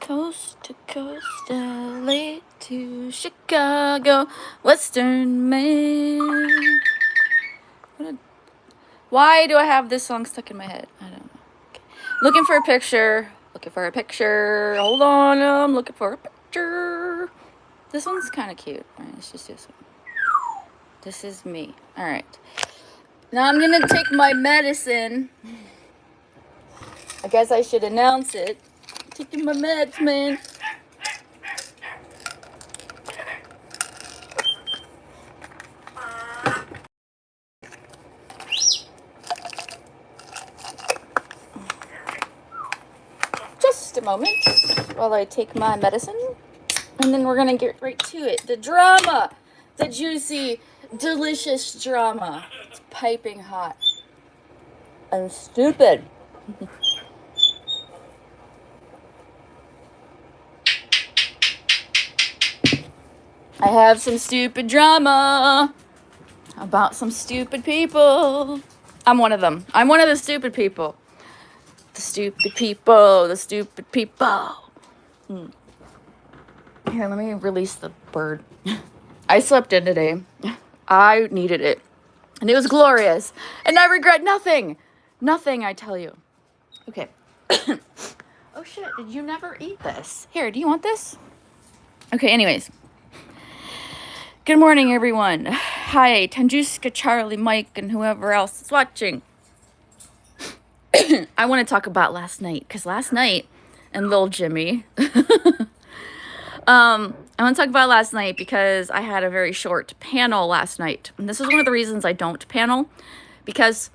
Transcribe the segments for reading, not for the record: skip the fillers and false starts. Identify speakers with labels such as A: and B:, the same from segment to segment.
A: Coast to coast, LA to Chicago, Western Maine. Why do I have this song stuck in my head? I don't know. Okay. Looking for a picture. Looking for a picture. Hold on, I'm looking for a picture. This one's kind of cute. All right, let's just do this one. This is me. All right. Now I'm gonna take my medicine. I guess I should announce it. Taking my meds, man. Just a moment while I take my medicine. And then we're gonna get right to it. The drama. The juicy, delicious drama. It's piping hot. I'm stupid. I have some stupid drama about some stupid people. I'm one of them. I'm one of the stupid people. The stupid people. The stupid people. Here, let me release the bird. I slept in today. I needed it. And it was glorious. And I regret nothing. Nothing, I tell you. Okay. Oh shit, did you never eat this? Here, do you want this? Okay, anyways. Good morning, everyone. Hi, Tanjuska, Charlie, Mike, and whoever else is watching. I want to talk about last night, because last night, and little Jimmy, I want to talk about last night because I had a very short panel last night. And this is one of the reasons I don't panel, because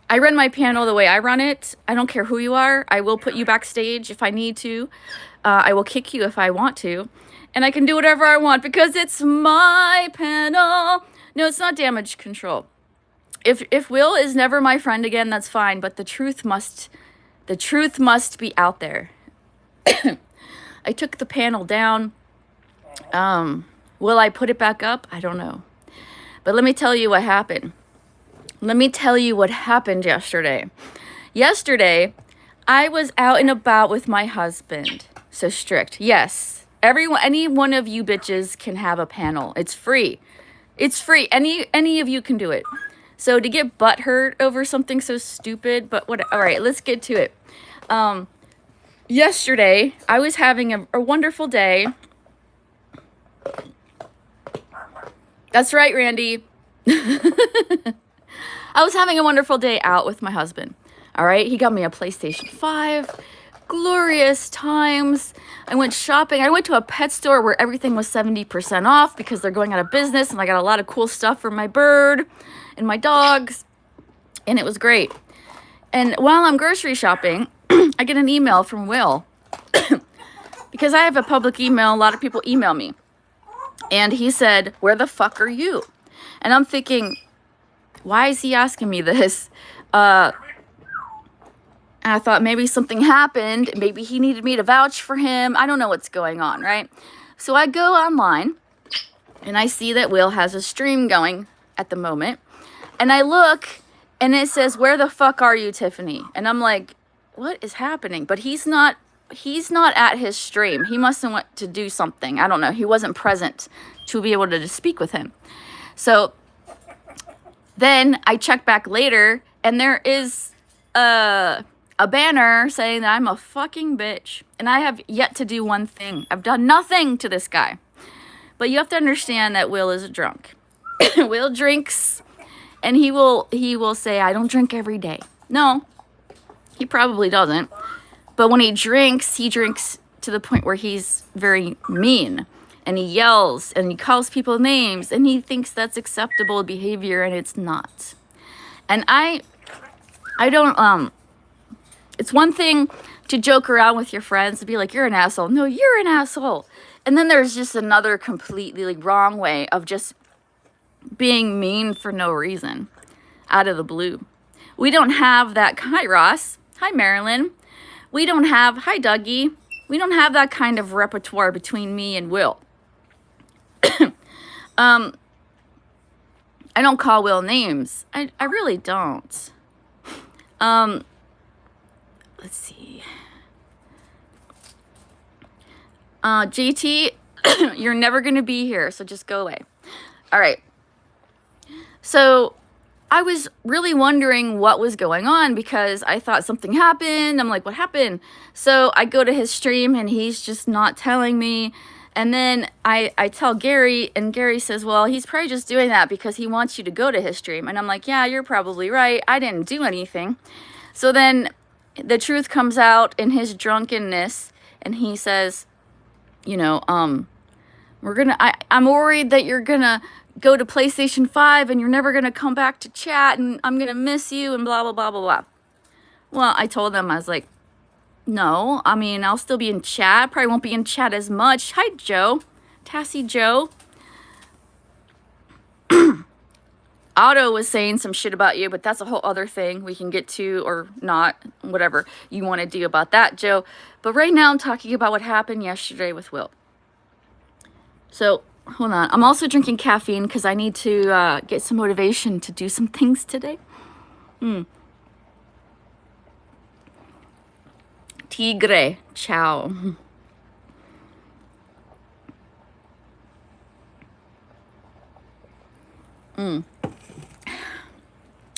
A: I run my panel the way I run it. I don't care who you are. I will put you backstage if I need to. I will kick you if I want to. And I can do whatever I want because it's my panel. No, it's not damage control. If Will is never my friend again, that's fine. But the truth must be out there. I took the panel down. Will I put it back up? I don't know. But let me tell you what happened. Let me tell you what happened yesterday. Yesterday, I was out and about with my husband. So strict. Yes. Any one of you bitches can have a panel. It's free. It's free. Any of you can do it. So to get butthurt over something so stupid, but what? All right, let's get to it. Yesterday, I was having a wonderful day. That's right, Randy. I was having a wonderful day out with my husband. All right, he got me a PlayStation 5. Glorious times. I went shopping. I went to a pet store where everything was 70% off because they're going out of business, and I got a lot of cool stuff for my bird and my dogs, and it was great. And while I'm grocery shopping, I get an email from Will because I have a public email. A lot of people email me, and he said, "Where the fuck are you?" And I'm thinking, why is he asking me this? And I thought maybe something happened. Maybe he needed me to vouch for him. I don't know what's going on, right? So I go online, and I see that Will has a stream going at the moment. And I look, and it says, "Where the fuck are you, Tiffany?" And I'm like, what is happening? But he's not at his stream. He must have went to do something. I don't know. He wasn't present to be able to speak with him. So then I check back later, and there is a banner saying that I'm a fucking bitch. And I have yet to do one thing. I've done nothing to this guy. But you have to understand that Will is a drunk. Will drinks, and he will say, "I don't drink every day." No, he probably doesn't. But when he drinks to the point where he's very mean. And he yells, and he calls people names, and he thinks that's acceptable behavior, and it's not. And I don't, it's one thing to joke around with your friends and be like, "You're an asshole." No, you're an asshole. And then there's just another completely wrong way of just being mean for no reason, out of the blue. We don't have that. Hi, Ross. Hi, Marilyn. Hi, Dougie. We don't have that kind of repertoire between me and Will. I don't call Will names. I really don't. Let's see. JT, you're never going to be here, so just go away. All right. So I was really wondering what was going on because I thought something happened. I'm like, what happened? So I go to his stream and he's just not telling me. And then I tell Gary, and Gary says, well, he's probably just doing that because he wants you to go to his stream. And I'm like, yeah, you're probably right. I didn't do anything. So then the truth comes out in his drunkenness, and he says, you know, I'm worried that you're gonna go to PlayStation 5 and you're never gonna come back to chat, and I'm gonna miss you, and blah, blah, blah, blah, blah. Well, I told him, I was like, no, I mean, I'll still be in chat. Probably won't be in chat as much. Hi, Joe. Tassie Joe. Otto was saying some shit about you, but that's a whole other thing we can get to, or not, whatever you want to do about that, Joe. But right now I'm talking about what happened yesterday with Will. So, hold on. I'm also drinking caffeine because I need to get some motivation to do some things today. Tigre. Ciao.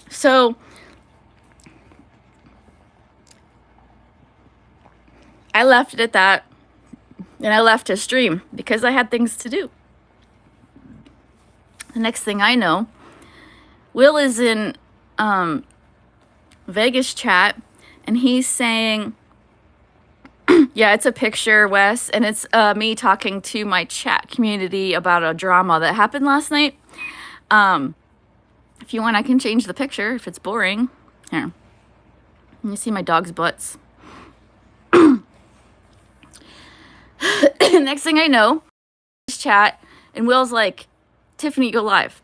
A: So, I left it at that, and I left his stream because I had things to do. The next thing I know, Will is in Vegas chat, and he's saying, yeah, it's a picture, Wes, and it's me talking to my chat community about a drama that happened last night. If you want, I can change the picture if it's boring. Here. You see my dog's butts. Next thing I know, chat, and Will's like, Tiffany, go live.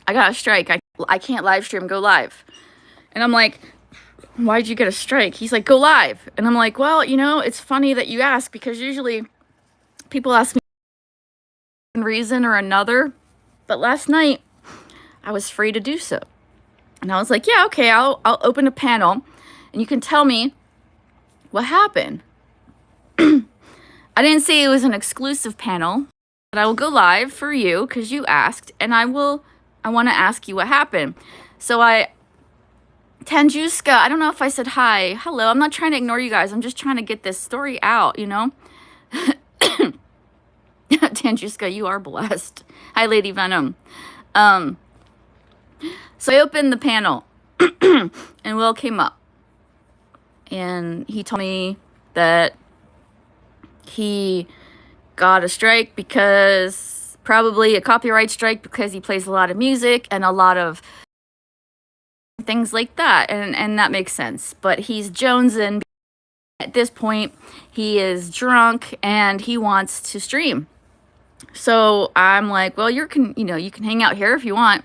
A: I got a strike. I can't live stream, go live. And I'm like, why'd you get a strike? He's like, go live. And I'm like, well, you know, it's funny that you ask, because usually people ask me one reason or another. But last night, I was free to do so. And I was like, yeah, okay, I'll open a panel, and you can tell me what happened. I didn't say it was an exclusive panel, but I will go live for you because you asked, and I want to ask you what happened. So Tanjuska, I don't know if I said hi. Hello, I'm not trying to ignore you guys. I'm just trying to get this story out, you know? Tanjuska, you are blessed. Hi, Lady Venom. So I opened the panel, and Will came up, and he told me that he got a strike because, probably a copyright strike, because he plays a lot of music and a lot of things like that, and that makes sense. But he's jonesing. At this point, he is drunk and he wants to stream. So I'm like, well, you can hang out here if you want.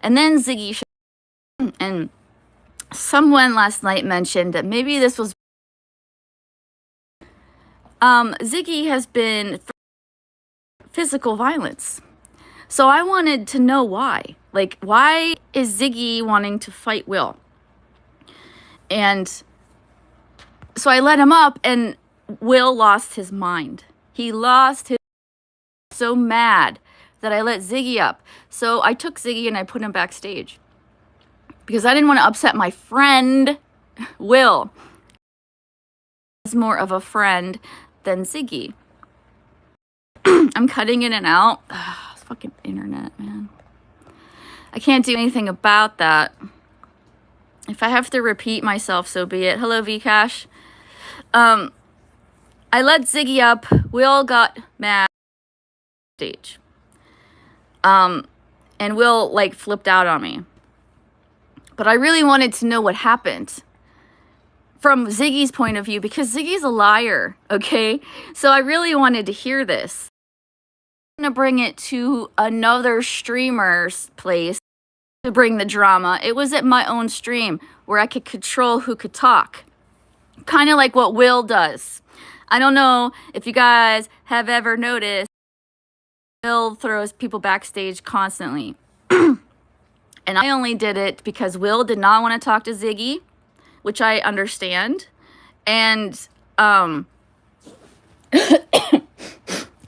A: And then Ziggy, and someone last night mentioned that maybe this was Ziggy has been physical violence. So I wanted to know why. Like, why is Ziggy wanting to fight Will? And so I let him up, and Will lost his mind. He lost his so mad that I let Ziggy up. So I took Ziggy and I put him backstage because I didn't want to upset my friend, Will. He's more of a friend than Ziggy. I'm cutting in and out. It's fucking internet, man. I can't do anything about that. If I have to repeat myself, so be it. Hello, Vcash. I let Ziggy up. Will got mad stage. And Will, like, flipped out on me. But I really wanted to know what happened from Ziggy's point of view, because Ziggy's a liar, okay? So I really wanted to hear this. I'm going to bring it to another streamer's place to bring the drama. It was at my own stream where I could control who could talk. Kind of like what Will does. I don't know if you guys have ever noticed, Will throws people backstage constantly. And I only did it because Will did not want to talk to Ziggy, which I understand. And I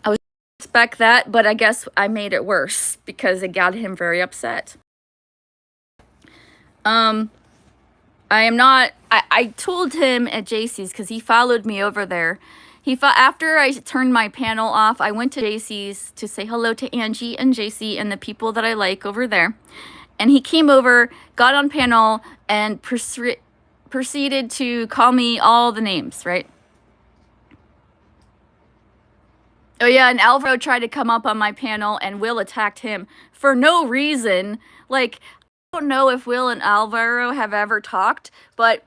A: was expect that, but I guess I made it worse because it got him very upset. I am not. I told him at JC's because he followed me over there. After I turned my panel off, I went to JC's to say hello to Angie and JC and the people that I like over there. And he came over, got on panel, and proceeded to call me all the names, right? Oh yeah, and Alvaro tried to come up on my panel, and Will attacked him for no reason. Like, I don't know if Will and Alvaro have ever talked, but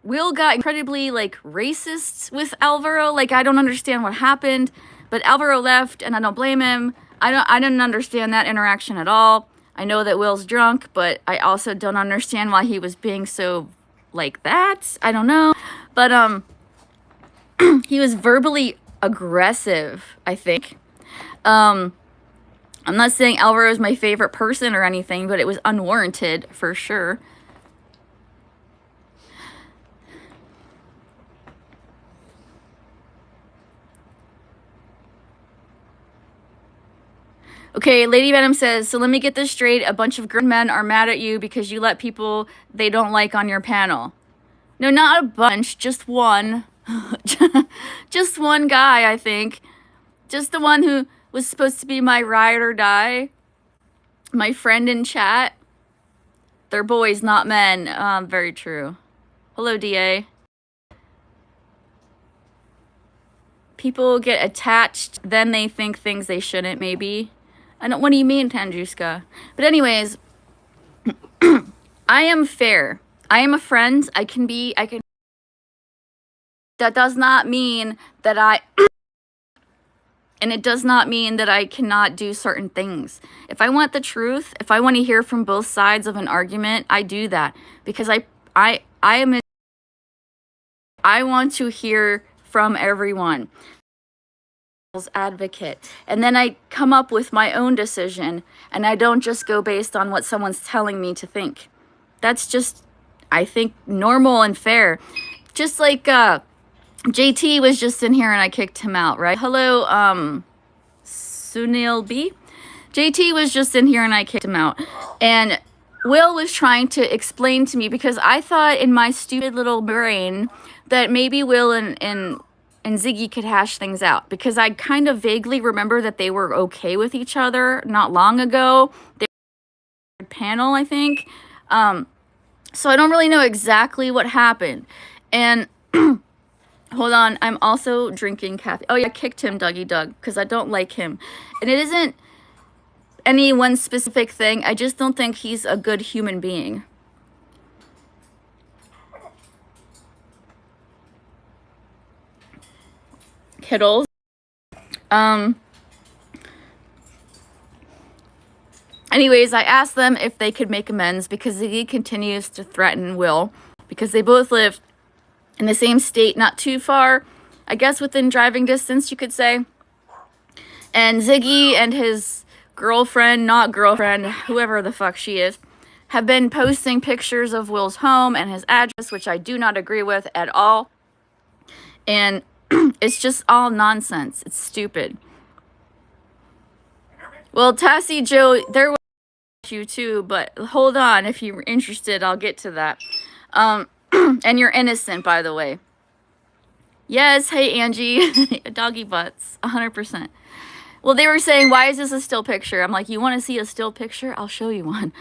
A: Will got incredibly, like, racist with Alvaro. Like, I don't understand what happened, but Alvaro left, and I don't blame him. I didn't understand that interaction at all. I know that Will's drunk, but I also don't understand why he was being so like that. I don't know. But, he was verbally aggressive, I think. I'm not saying Alvaro is my favorite person or anything, but it was unwarranted for sure. Okay, Lady Venom says, so let me get this straight. A bunch of grown men are mad at you because you let people they don't like on your panel. No, not a bunch, just one. Just one guy, I think. Just the one who was supposed to be my ride or die. My friend in chat. They're boys, not men. Very true. Hello, DA. People get attached, then they think things they shouldn't, maybe. What do you mean, Tanjuska? But anyways, I am fair. I am a friend. I can. That does not mean that and it does not mean that I cannot do certain things. If I want the truth, if I want to hear from both sides of an argument, I do that. Because I want to hear from everyone. Advocate, and then I come up with my own decision, and I don't just go based on what someone's telling me to think. That's just, I think, normal and fair. Just like JT was just in here and I kicked him out, right? Hello, Sunil B. JT was just in here and I kicked him out, and Will was trying to explain to me, because I thought in my stupid little brain that maybe Will and Ziggy could hash things out, because I kind of vaguely remember that they were okay with each other not long ago. They were panel, I think. So I don't really know exactly what happened. And hold on, I'm also drinking caffeine. Oh yeah, I kicked him, Dougie Doug, because I don't like him. And it isn't any one specific thing. I just don't think he's a good human being. Kittles. Anyways, I asked them if they could make amends, because Ziggy continues to threaten Will, because they both live in the same state, not too far, I guess within driving distance, you could say. And Ziggy and his girlfriend, not girlfriend, whoever the fuck she is, have been posting pictures of Will's home and his address, which I do not agree with at all. And it's just all nonsense. It's stupid. Well, Tassie Joe, there was you too, but hold on. If you're interested, I'll get to that. And you're innocent, by the way. Yes, hey, Angie. Doggy butts, 100%. Well, they were saying, why is this a still picture? I'm like, you want to see a still picture? I'll show you one.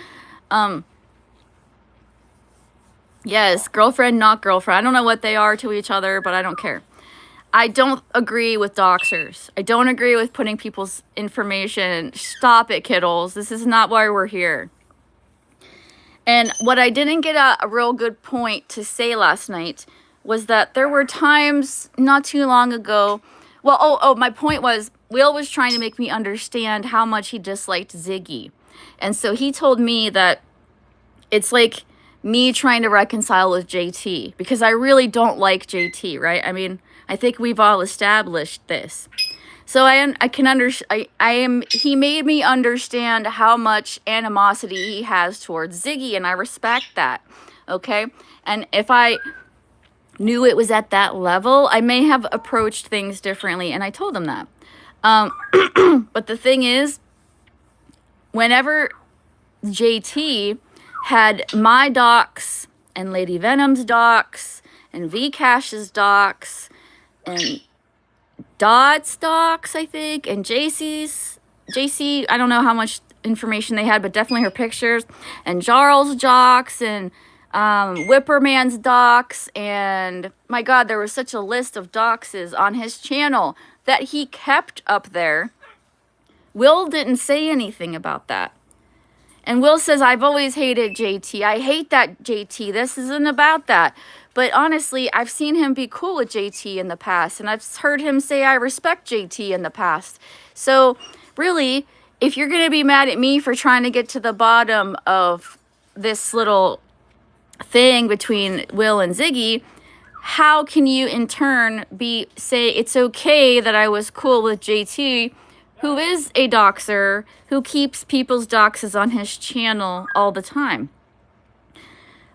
A: Yes, girlfriend, not girlfriend. I don't know what they are to each other, but I don't care. I don't agree with doxers. I don't agree with putting people's information. Stop it, kiddles. This is not why we're here. And what I didn't get a real good point to say last night was that there were times not too long ago. Well, my point was, Will was trying to make me understand how much he disliked Ziggy. And so he told me that it's like me trying to reconcile with JT, because I really don't like JT, right? I mean, I think we've all established this. So he made me understand how much animosity he has towards Ziggy, and I respect that, okay? And if I knew it was at that level, I may have approached things differently, and I told them that. But the thing is, whenever JT had my docs and Lady Venom's docs and Vcash's docs and Dot's docs, I think, and JC, I don't know how much information they had, but definitely her pictures, and Jarl's docs, and Whipperman's docs, and my God, there was such a list of doxes on his channel that he kept up there. Will didn't say anything about that. And Will says, I've always hated JT. I hate that JT. This isn't about that. But honestly, I've seen him be cool with JT in the past. And I've heard him say, I respect JT in the past. So really, if you're going to be mad at me for trying to get to the bottom of this little thing between Will and Ziggy, how can you in turn say it's okay that I was cool with JT, who is a doxer, who keeps people's doxes on his channel all the time?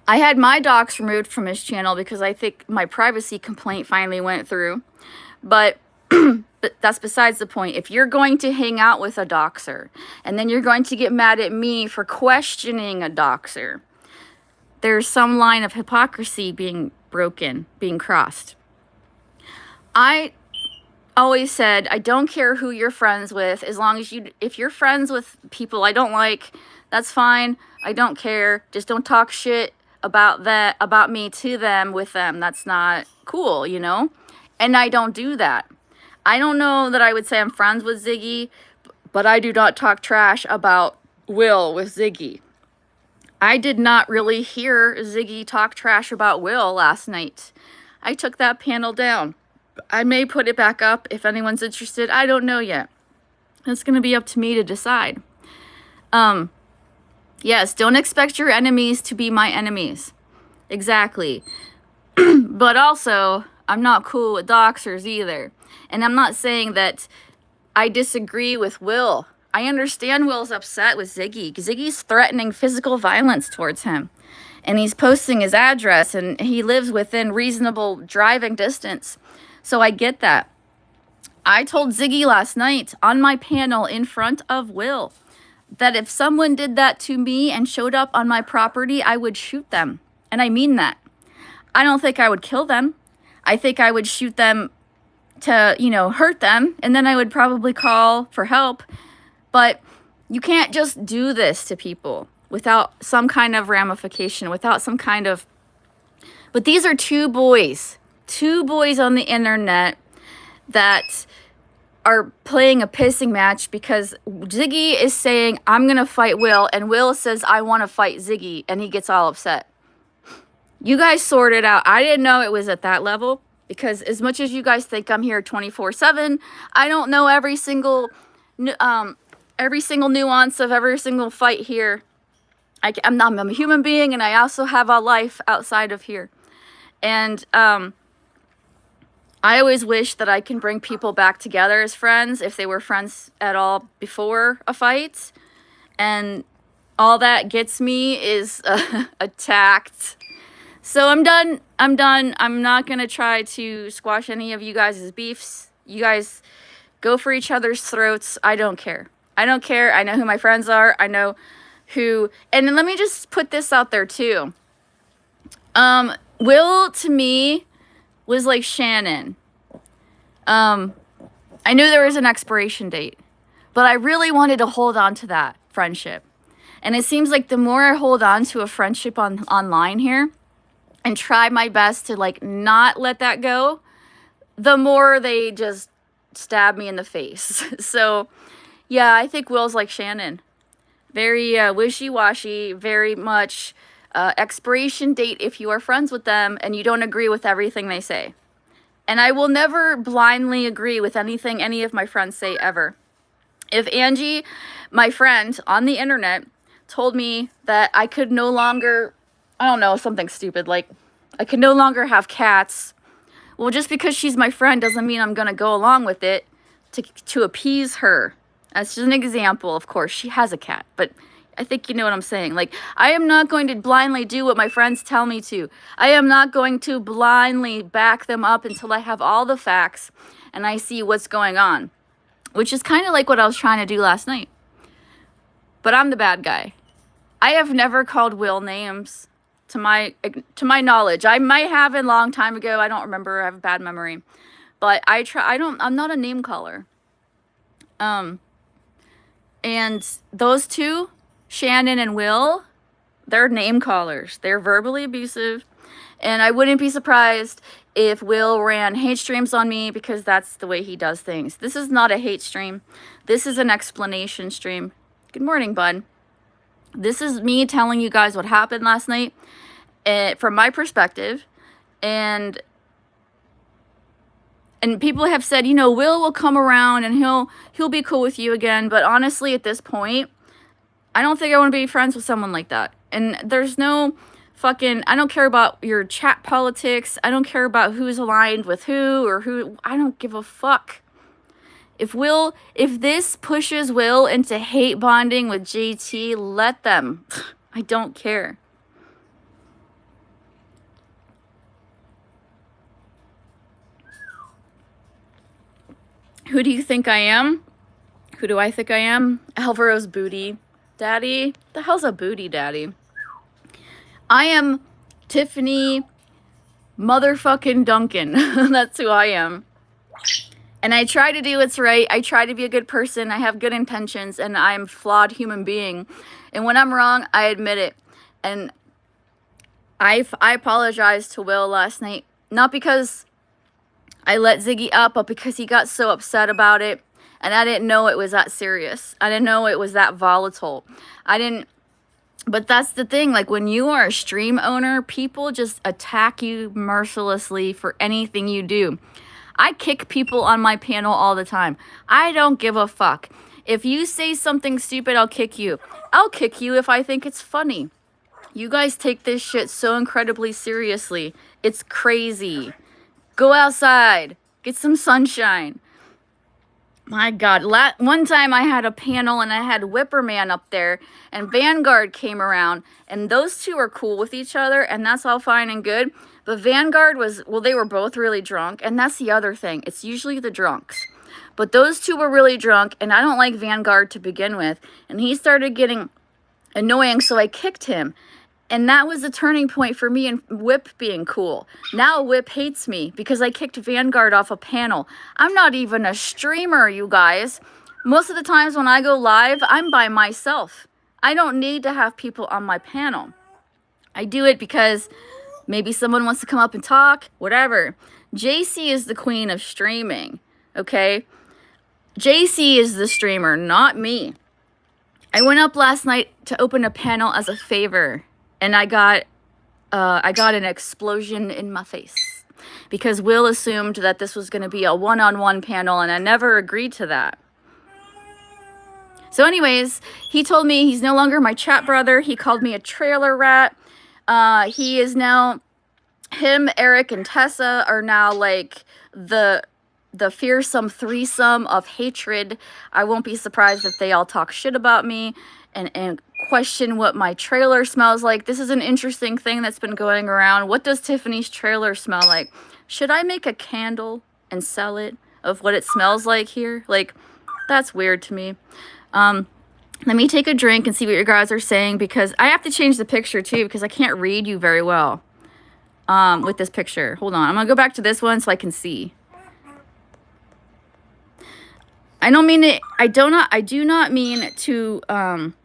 A: I had my docs removed from his channel because I think my privacy complaint finally went through. But but that's besides the point. If you're going to hang out with a doxer, and then you're going to get mad at me for questioning a doxer, there's some line of hypocrisy being broken, being crossed. I always said, I don't care who you're friends with, as long as if you're friends with people I don't like, that's fine. I don't care. Just don't talk shit about me to them, with them. That's not cool, you know? And I don't do that. I don't know that I would say I'm friends with Ziggy, but I do not talk trash about Will with Ziggy. I did not really hear Ziggy talk trash about Will last night. I took that panel down. I may put it back up if anyone's interested. I don't know yet. It's going to be up to me to decide. Yes, don't expect your enemies to be my enemies. Exactly. But also, I'm not cool with doxers either. And I'm not saying that I disagree with Will. I understand Will's upset with Ziggy. Ziggy's threatening physical violence towards him. And he's posting his address, and he lives within reasonable driving distance. So I get that. I told Ziggy last night on my panel in front of Will that if someone did that to me and showed up on my property, I would shoot them. And I mean that. I don't think I would kill them. I think I would shoot them to, hurt them. And then I would probably call for help. But you can't just do this to people without some kind of ramification, without some kind of... But these are two boys on the internet that are playing a pissing match because Ziggy is saying, I'm going to fight Will, and Will says, I want to fight Ziggy, and he gets all upset. You guys sort it out. I didn't know it was at that level, because as much as you guys think I'm here 24/7, I don't know every single nuance of every single fight here. I'm a human being, and I also have a life outside of here. And I always wish that I can bring people back together as friends if they were friends at all before a fight. And all that gets me is attacked. So I'm done. I'm not going to try to squash any of you guys' beefs. You guys go for each other's throats. I don't care. I know who my friends are. I know who... And let me just put this out there too. Will, to me, was like Shannon. I knew there was an expiration date, but I really wanted to hold on to that friendship. And it seems like the more I hold on to a friendship online here and try my best to not let that go, the more they just stab me in the face. So yeah, I think Will's like Shannon. Very wishy-washy, very much expiration date if you are friends with them and you don't agree with everything they say. And I will never blindly agree with anything any of my friends say ever. If Angie, my friend on the internet, told me that I could no longer, I don't know, something stupid, like I could no longer have cats, well, just because she's my friend doesn't mean I'm going to go along with it to appease her. That's just an example, of course. She has a cat, but I think you know what I'm saying. Like, I am not going to blindly do what my friends tell me to. I am not going to blindly back them up until I have all the facts and I see what's going on, which is kind of like what I was trying to do last night. But I'm the bad guy. I have never called Will names to my knowledge. I might have a long time ago. I don't remember. I have a bad memory. But I'm not a name caller. And those two, Shannon and Will, they're name callers. They're verbally abusive. And I wouldn't be surprised if Will ran hate streams on me, because that's the way he does things. This is not a hate stream. This is an explanation stream. Good morning, bud. This is me telling you guys what happened last night from my perspective. And people have said, you know, Will come around and he'll be cool with you again. But honestly, at this point, I don't think I want to be friends with someone like that. And there's no fucking, I don't care about your chat politics. I don't care about who's aligned with who or who. I don't give a fuck. If this pushes Will into hate bonding with JT, let them. I don't care. Who do you think I am? Who do I think I am? Alvaro's booty daddy. The hell's a booty daddy? I am Tiffany motherfucking Duncan. That's who I am. And I try to do what's right. I try to be a good person. I have good intentions, and I'm a flawed human being. And when I'm wrong, I admit it. And I apologized to Will last night, not because I let Ziggy up, but because he got so upset about it. And I didn't know it was that serious. I didn't know it was that volatile. But that's the thing. Like, when you are a stream owner, people just attack you mercilessly for anything you do. I kick people on my panel all the time. I don't give a fuck. If you say something stupid, I'll kick you. I'll kick you if I think it's funny. You guys take this shit so incredibly seriously. It's crazy. Go outside. Get some sunshine. My God. One time I had a panel and I had Whipperman up there and Vanguard came around, and those two are cool with each other, and that's all fine and good. But Vanguard they were both really drunk, and that's the other thing. It's usually the drunks. But those two were really drunk, and I don't like Vanguard to begin with. And he started getting annoying, so I kicked him. And that was a turning point for me and Whip being cool. Now Whip hates me because I kicked Vanguard off a panel. I'm not even a streamer, you guys. Most of the times when I go live, I'm by myself. I don't need to have people on my panel. I do it because maybe someone wants to come up and talk, whatever. JC is the queen of streaming, okay? JC is the streamer, not me. I went up last night to open a panel as a favor, and I got an explosion in my face because Will assumed that this was going to be a one-on-one panel, and I never agreed to that. So anyways, he told me he's no longer my chat brother. He called me a trailer rat. He is now, him, Eric, and Tessa are now like the fearsome threesome of hatred. I won't be surprised if they all talk shit about me and question what my trailer smells like. This is an interesting thing that's been going around. What does Tiffany's trailer smell like? Should I make a candle and sell it of what it smells like here? Like, that's weird to me. Let me take a drink and see what you guys are saying, because I have to change the picture too, because I can't read you very well with this picture. Hold on. I'm going to go back to this one so I can see. I do not mean to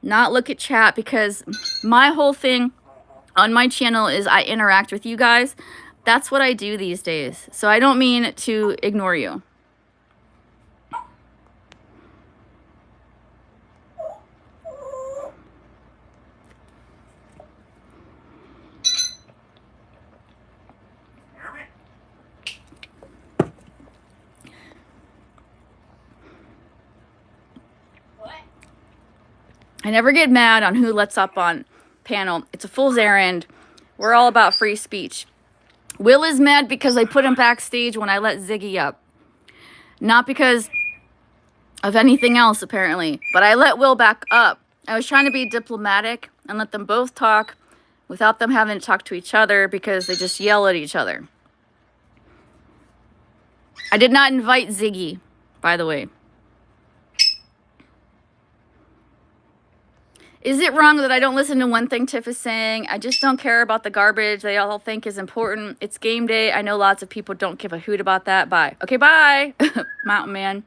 A: not look at chat, because my whole thing on my channel is I interact with you guys. That's what I do these days. So I don't mean to ignore you. I never get mad on who lets up on panel. It's a fool's errand. We're all about free speech. Will is mad because I put him backstage when I let Ziggy up. Not because of anything else, apparently. But I let Will back up. I was trying to be diplomatic and let them both talk without them having to talk to each other because they just yell at each other. I did not invite Ziggy, by the way. Is it wrong that I don't listen to one thing Tiff is saying? I just don't care about the garbage they all think is important. It's game day. I know lots of people don't give a hoot about that. Bye. Okay, bye. Mountain Man.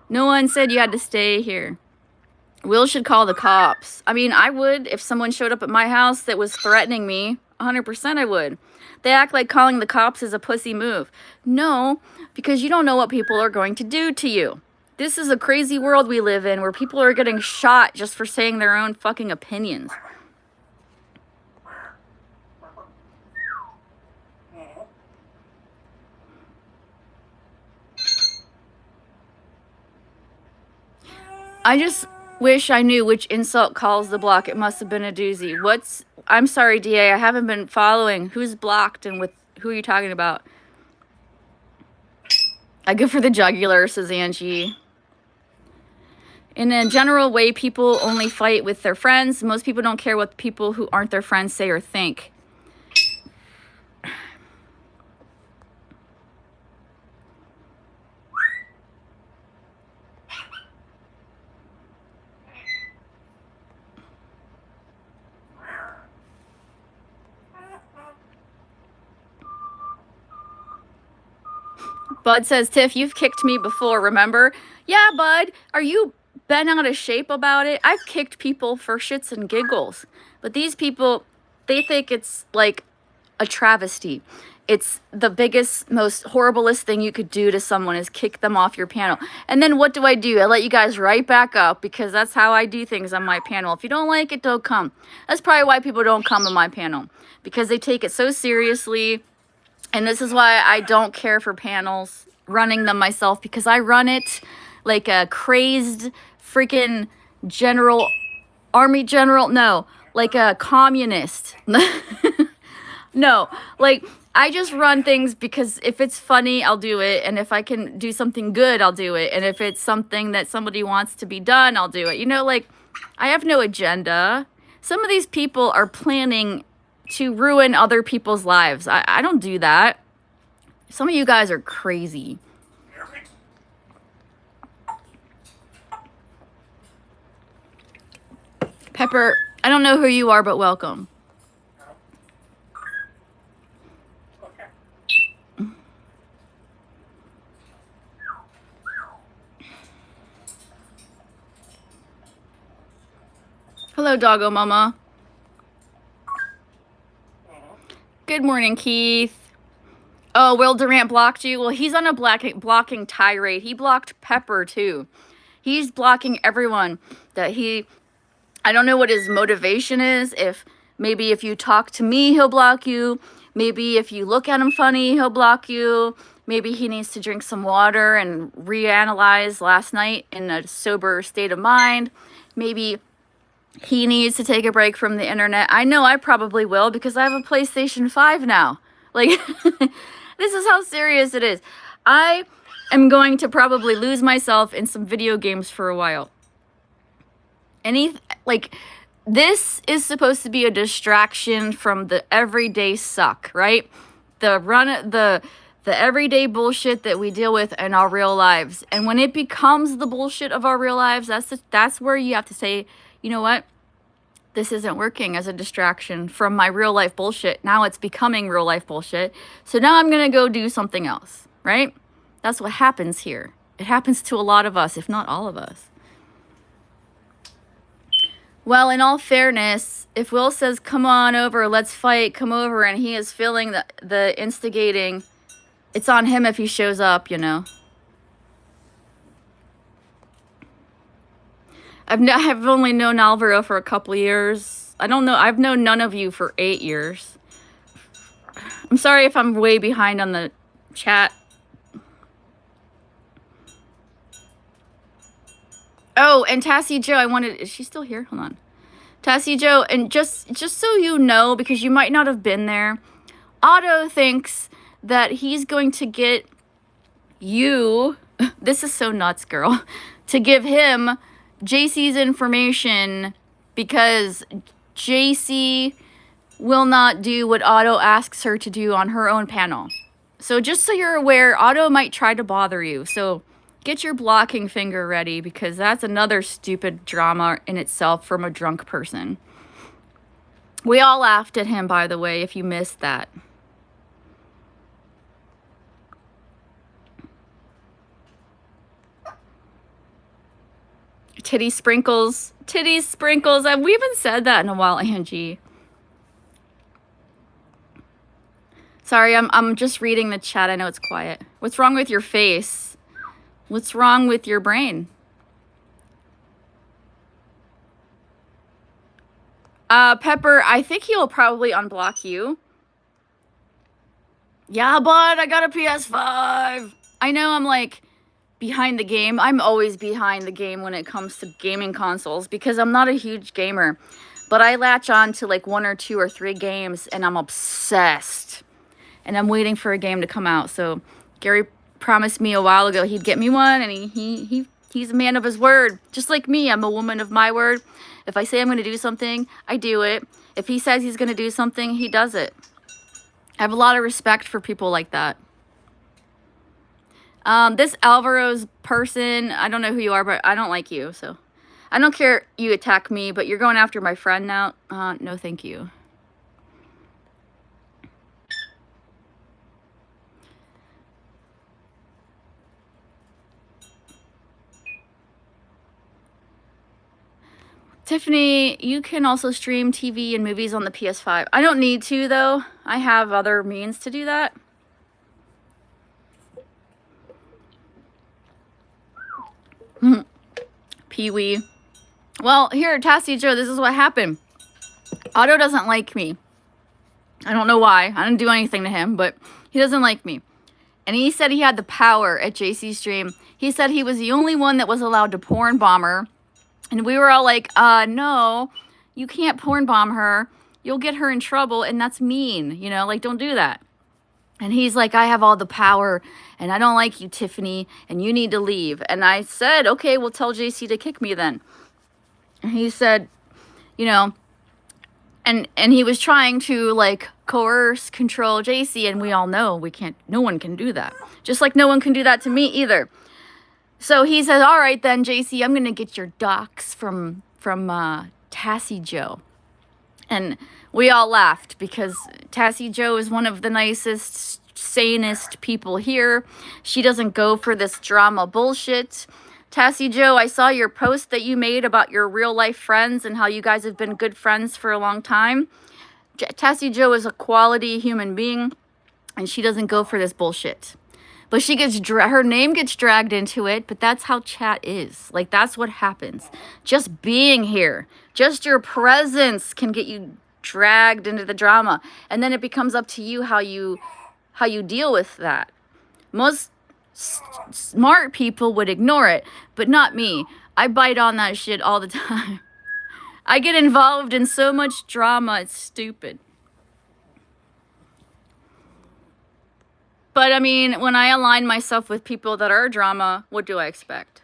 A: No one said you had to stay here. Will should call the cops. I mean, I would if someone showed up at my house that was threatening me. 100% I would. They act like calling the cops is a pussy move. No, because you don't know what people are going to do to you. This is a crazy world we live in where people are getting shot just for saying their own fucking opinions. I just wish I knew which insult calls the block. It must have been a doozy. I'm sorry, DA. I haven't been following. Who's blocked and with who are you talking about? I go for the jugular, says Angie. In a general way, people only fight with their friends. Most people don't care what people who aren't their friends say or think. Bud says, Tiff, you've kicked me before, remember? Yeah, Bud. Are you bent out of shape about it? I've kicked people for shits and giggles. But these people, they think it's like a travesty. It's the biggest, most horriblest thing you could do to someone is kick them off your panel. And then what do? I let you guys right back up because that's how I do things on my panel. If you don't like it, don't come. That's probably why people don't come to my panel. Because they take it so seriously. And this is why I don't care for panels, running them myself, because I run it like a crazed freaking army general. No, like a communist. No, like I just run things because if it's funny, I'll do it. And if I can do something good, I'll do it. And if it's something that somebody wants to be done, I'll do it. You know, like I have no agenda. Some of these people are planning to ruin other people's lives. I don't do that. Some of you guys are crazy. Pepper, I don't know who you are, but welcome. Hello, doggo mama. Good morning, Keith. Oh, Will Durant blocked you? Well, he's on a blocking tirade. He blocked Pepper, too. He's blocking everyone I don't know what his motivation is. If maybe if you talk to me, he'll block you. Maybe if you look at him funny, he'll block you. Maybe he needs to drink some water and reanalyze last night in a sober state of mind. Maybe he needs to take a break from the internet. I know I probably will because I have a PlayStation 5 now. Like, this is how serious it is. I am going to probably lose myself in some video games for a while. This is supposed to be a distraction from the everyday suck, right? The everyday bullshit that we deal with in our real lives. And when it becomes the bullshit of our real lives, that's where you have to say, you know what? This isn't working as a distraction from my real life bullshit. Now it's becoming real life bullshit. So now I'm going to go do something else, right? That's what happens here. It happens to a lot of us, if not all of us. Well, in all fairness, if Will says, come on over, let's fight, come over, and he is feeling the instigating, it's on him if he shows up, you know. I've only known Alvaro for a couple of years. I don't know. I've known none of you for 8 years. I'm sorry if I'm way behind on the chat. Oh, and Tassie Joe, is she still here? Hold on. Tassie Joe, and just so you know, because you might not have been there, Otto thinks that he's going to get you, this is so nuts, girl, to give him JC's information because JC will not do what Otto asks her to do on her own panel. So just so you're aware, Otto might try to bother you. So get your blocking finger ready because that's another stupid drama in itself from a drunk person. We all laughed at him, by the way, if you missed that. Titty sprinkles. Titty sprinkles. We haven't said that in a while, Angie. Sorry, I'm just reading the chat. I know it's quiet. What's wrong with your face? What's wrong with your brain? Pepper, I think he'll probably unblock you. Yeah, bud, I got a PS5. I know I'm like behind the game. I'm always behind the game when it comes to gaming consoles because I'm not a huge gamer. But I latch on to like 1 or 2 or 3 games and I'm obsessed. And I'm waiting for a game to come out. So Gary promised me a while ago he'd get me one, and he's a man of his word. Just like me, I'm a woman of my word. If I say I'm going to do something, I do it. If he says he's going to do something, he does it. I have a lot of respect for people like that. This Alvaro's person, I don't know who you are, but I don't like you, so I don't care you attack me, but you're going after my friend now. No, thank you. Tiffany, you can also stream TV and movies on the PS5. I don't need to, though. I have other means to do that. Pee-wee. Well, here, Tassie Joe, this is what happened. Otto doesn't like me. I don't know why. I didn't do anything to him, but he doesn't like me. And he said he had the power at JC Stream. He said he was the only one that was allowed to porn bomb her. And we were all like, no, you can't porn bomb her. You'll get her in trouble, and that's mean. You know, like, don't do that. And he's like, I have all the power, and I don't like you, Tiffany, and you need to leave. And I said, okay, we'll tell JC to kick me then. And he said, you know, and he was trying to, like, coerce, control JC, and we all know no one can do that. Just like no one can do that to me either. So he says, all right then, JC, I'm going to get your docs from Tassie Joe. And we all laughed because Tassie Joe is one of the nicest, sanest people here. She doesn't go for this drama bullshit. Tassie Joe, I saw your post that you made about your real life friends and how you guys have been good friends for a long time. Tassie Joe is a quality human being and she doesn't go for this bullshit. But she gets her name gets dragged into it, but that's how chat is. Like, that's what happens. Just being here, just your presence can get you dragged into the drama. And then it becomes up to you how you deal with that. Most smart people would ignore it, but not me. I bite on that shit all the time. I get involved in so much drama, it's stupid. But, I mean, when I align myself with people that are drama, what do I expect?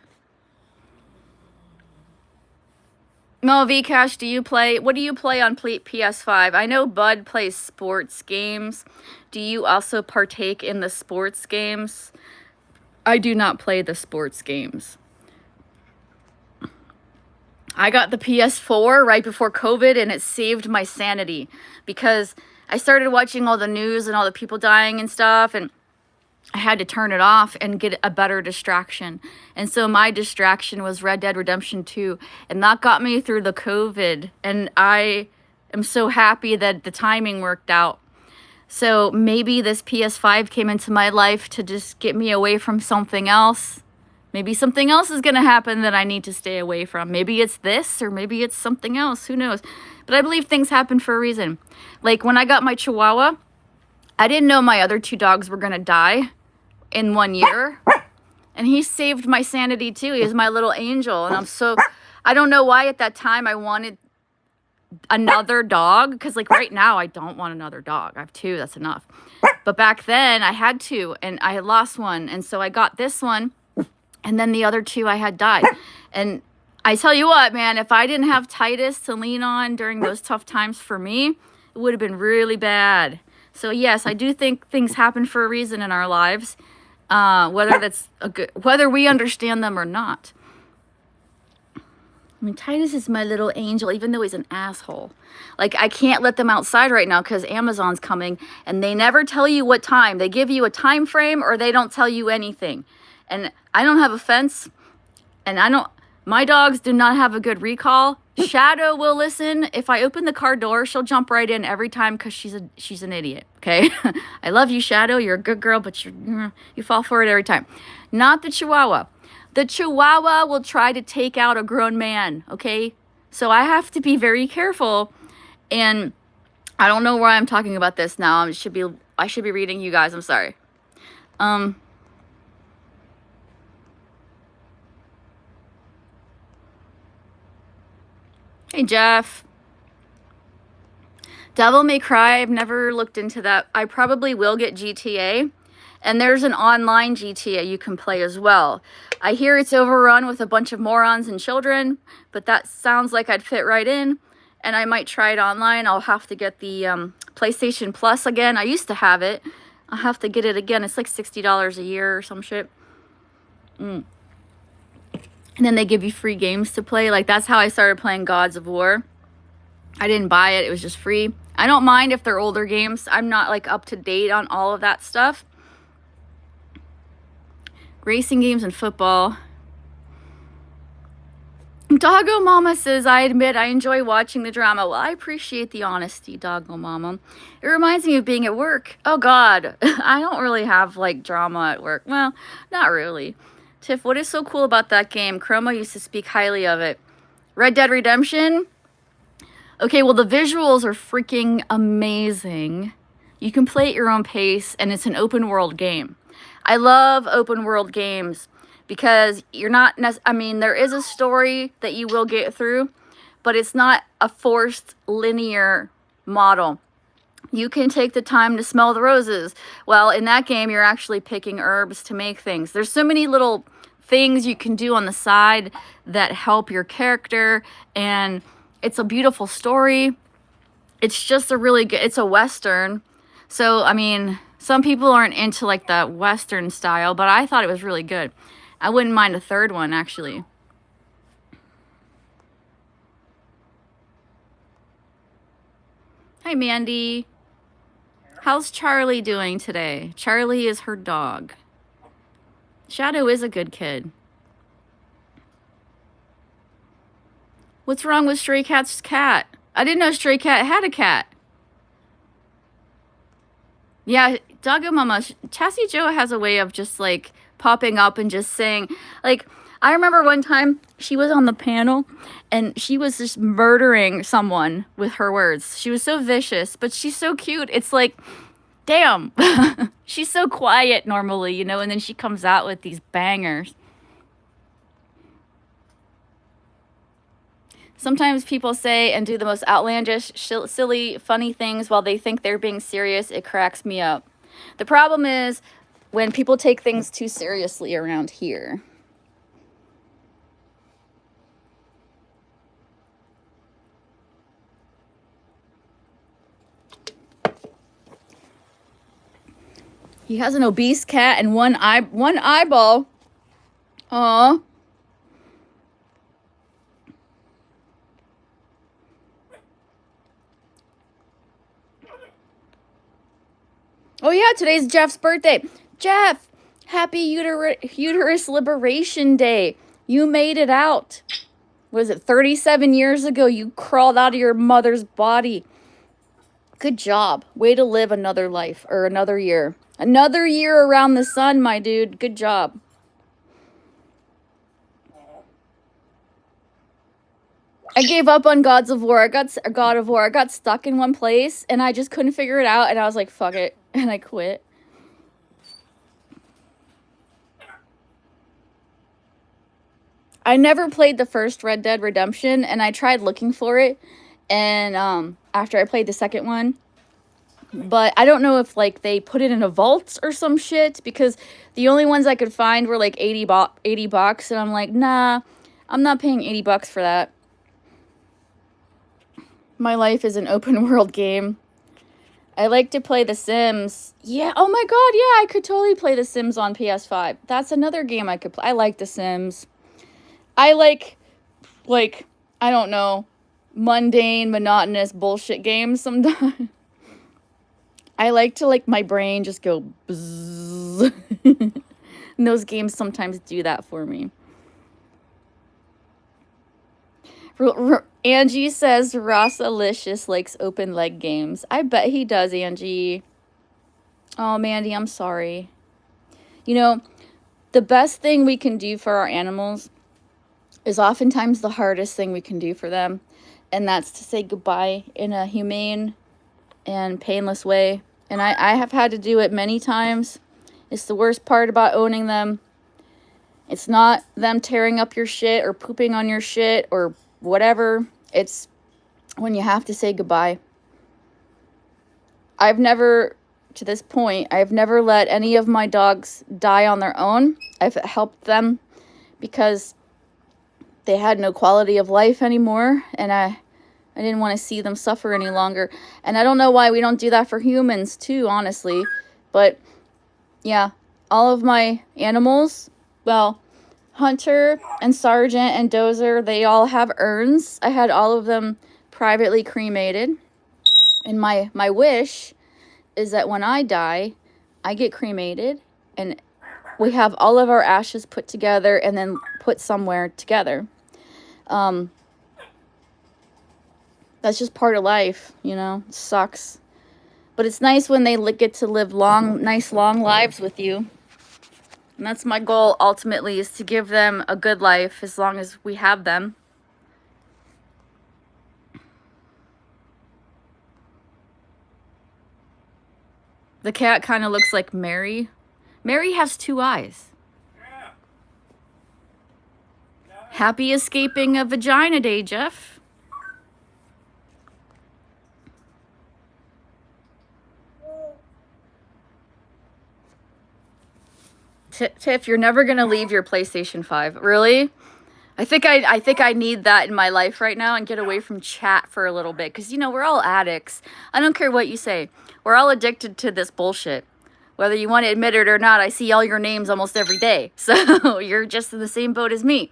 A: Mel Vcash, what do you play on PS5? I know Bud plays sports games. Do you also partake in the sports games? I do not play the sports games. I got the PS4 right before COVID, and it saved my sanity because I started watching all the news and all the people dying and stuff, and I had to turn it off and get a better distraction. And so my distraction was Red Dead Redemption 2. And that got me through the COVID. And I am so happy that the timing worked out. So maybe this PS5 came into my life to just get me away from something else. Maybe something else is going to happen that I need to stay away from. Maybe it's this or maybe it's something else. Who knows? But I believe things happen for a reason. Like when I got my Chihuahua, I didn't know my other 2 dogs were going to die in 1 year, and he saved my sanity too. He is my little angel, and I don't know why at that time I wanted another dog, because like right now I don't want another dog. I have 2, that's enough. But back then I had 2, and I had lost one, and so I got this one, and then the other 2 I had died. And I tell you what, man, if I didn't have Titus to lean on during those tough times for me, it would have been really bad. So yes, I do think things happen for a reason in our lives, whether we understand them or not. I mean, Titus is my little angel, even though he's an asshole. Like, I can't let them outside right now because Amazon's coming, and they never tell you what time. They give you a time frame, or they don't tell you anything. And I don't have a fence, and my dogs do not have a good recall. Shadow will listen. If I open the car door, she'll jump right in every time because she's an idiot, okay? I love you, Shadow. You're a good girl, but you fall for it every time. Not the Chihuahua. The Chihuahua will try to take out a grown man, okay? So I have to be very careful. And I don't know why I'm talking about this now. I should be reading you guys. I'm sorry. Hey, Jeff. Devil May Cry. I've never looked into that. I probably will get GTA. And there's an online GTA you can play as well. I hear it's overrun with a bunch of morons and children, but that sounds like I'd fit right in. And I might try it online. I'll have to get the PlayStation Plus again. I used to have it. I'll have to get it again. It's like $60 a year or some shit. And then they give you free games to play. Like, that's how I started playing Gods of War. I didn't buy it. It was just free. I don't mind if they're older games. I'm not, like, up to date on all of that stuff. Racing games and football. Doggo Mama says, I admit I enjoy watching the drama. Well, I appreciate the honesty, Doggo Mama. It reminds me of being at work. Oh, God. I don't really have, like, drama at work. Well, not really. Tiff, what is so cool about that game? Chroma used to speak highly of it. Red Dead Redemption? Okay, well, the visuals are freaking amazing. You can play at your own pace, and it's an open world game. I love open world games because you're not, there is a story that you will get through, but it's not a forced linear model. You can take the time to smell the roses. Well, in that game, you're actually picking herbs to make things. There's so many little things you can do on the side that help your character, and it's a beautiful story. It's just it's a Western. So, some people aren't into, like, the Western style, but I thought it was really good. I wouldn't mind a third one, actually. Hi, Mandy. How's Charlie doing today? Charlie is her dog. Shadow is a good kid. What's wrong with Stray Cat's cat? I didn't know Stray Cat had a cat. Yeah, Doggo Mama, Chassie Joe has a way of just, like, popping up and just saying, like, I remember one time she was on the panel and she was just murdering someone with her words. She was so vicious, but she's so cute. It's like, damn, she's so quiet normally, and then she comes out with these bangers. Sometimes people say and do the most outlandish, silly, funny things while they think they're being serious. It cracks me up. The problem is when people take things too seriously around here. He has an obese cat and one eyeball. Aww. Oh yeah, today's Jeff's birthday. Jeff, happy uterus liberation day. You made it out. Was it 37 years ago you crawled out of your mother's body? Good job. Way to live another life, or another year. Another year around the sun, my dude. Good job. I gave up on God of War. I got stuck in one place, and I just couldn't figure it out, and I was like, fuck it, and I quit. I never played the first Red Dead Redemption, and I tried looking for it, and after I played the second one, but I don't know if, like, they put it in a vault or some shit, because the only ones I could find were, like, 80 bucks, and I'm like, nah, I'm not paying 80 bucks for that. My life is an open world game. I like to play The Sims. Yeah, oh my god, yeah, I could totally play The Sims on PS5. That's another game I could play. I like The Sims. I like, I don't know, mundane, monotonous bullshit games sometimes. I like to, like, my brain just go bzzz. And those games sometimes do that for me. Angie says Rossalicious likes open leg games. I bet he does, Angie. Oh, Mandy, I'm sorry. You know, the best thing we can do for our animals is oftentimes the hardest thing we can do for them. And that's to say goodbye in a humane and painless way. And I have had to do it many times. It's the worst part about owning them. It's not them tearing up your shit or pooping on your shit or whatever. It's when you have to say goodbye. I've never, to this point, I've never let any of my dogs die on their own. I've helped them because they had no quality of life anymore, and I didn't want to see them suffer any longer. And I don't know why we don't do that for humans too, honestly. But yeah, all of my animals, well, Hunter and Sergeant and Dozer, they all have urns. I had all of them privately cremated. And my wish is that when I die, I get cremated and we have all of our ashes put together and then put somewhere together. That's just part of life, you know. It sucks. But it's nice when they get to live nice long lives with you. And that's my goal ultimately, is to give them a good life as long as we have them. The cat kind of looks like Mary. Mary has 2 eyes. Yeah. Happy escaping a vagina day, Jeff. Tiff, you're never gonna leave your PlayStation 5. Really? I think I need that in my life right now and get away from chat for a little bit. Because, you know, we're all addicts. I don't care what you say. We're all addicted to this bullshit. Whether you want to admit it or not, I see all your names almost every day. So you're just in the same boat as me.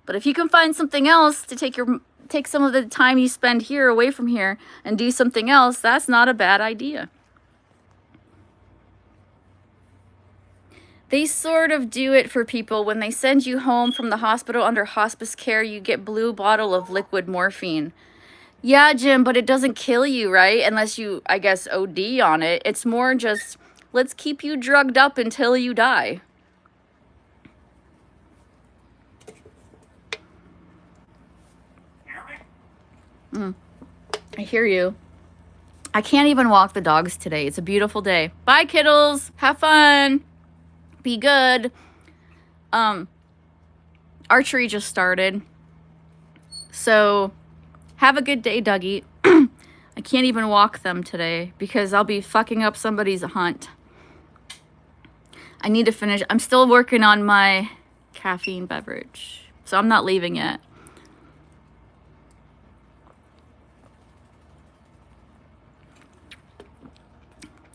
A: But if you can find something else to take some of the time you spend here away from here and do something else, that's not a bad idea. They sort of do it for people. When they send you home from the hospital under hospice care, you get blue bottle of liquid morphine. Yeah, Jim, but it doesn't kill you, right? Unless you, I guess, OD on it. It's more just, let's keep you drugged up until you die. I hear you. I can't even walk the dogs today. It's a beautiful day. Bye, kiddles. Have fun. Be good. Archery just started. So, have a good day, Dougie. I can't even walk them today because I'll be fucking up somebody's hunt. I need to finish. I'm still working on my caffeine beverage. So I'm not leaving yet.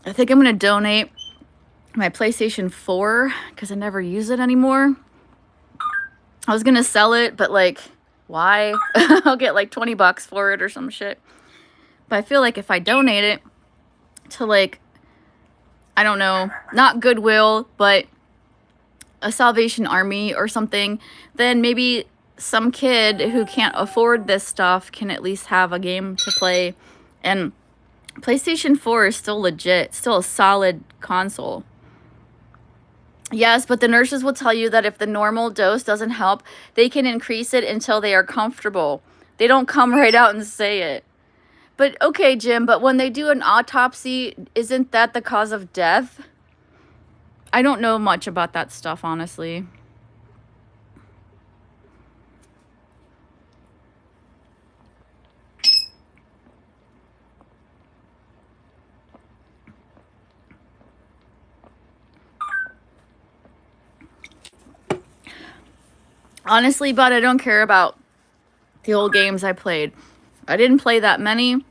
A: I think I'm going to donate my PlayStation 4 because I never use it anymore. I was going to sell it, but like, why? I'll get like 20 bucks for it or some shit. But I feel like if I donate it to like, I don't know, not Goodwill, but a Salvation Army or something, then maybe some kid who can't afford this stuff can at least have a game to play. And PlayStation 4 is still legit, still a solid console. Yes, but the nurses will tell you that if the normal dose doesn't help, they can increase it until they are comfortable. They don't come right out and say it. But okay, Jim, but when they do an autopsy, isn't that the cause of death? I don't know much about that stuff, honestly. Honestly, bud, I don't care about the old games I played. I didn't play that many.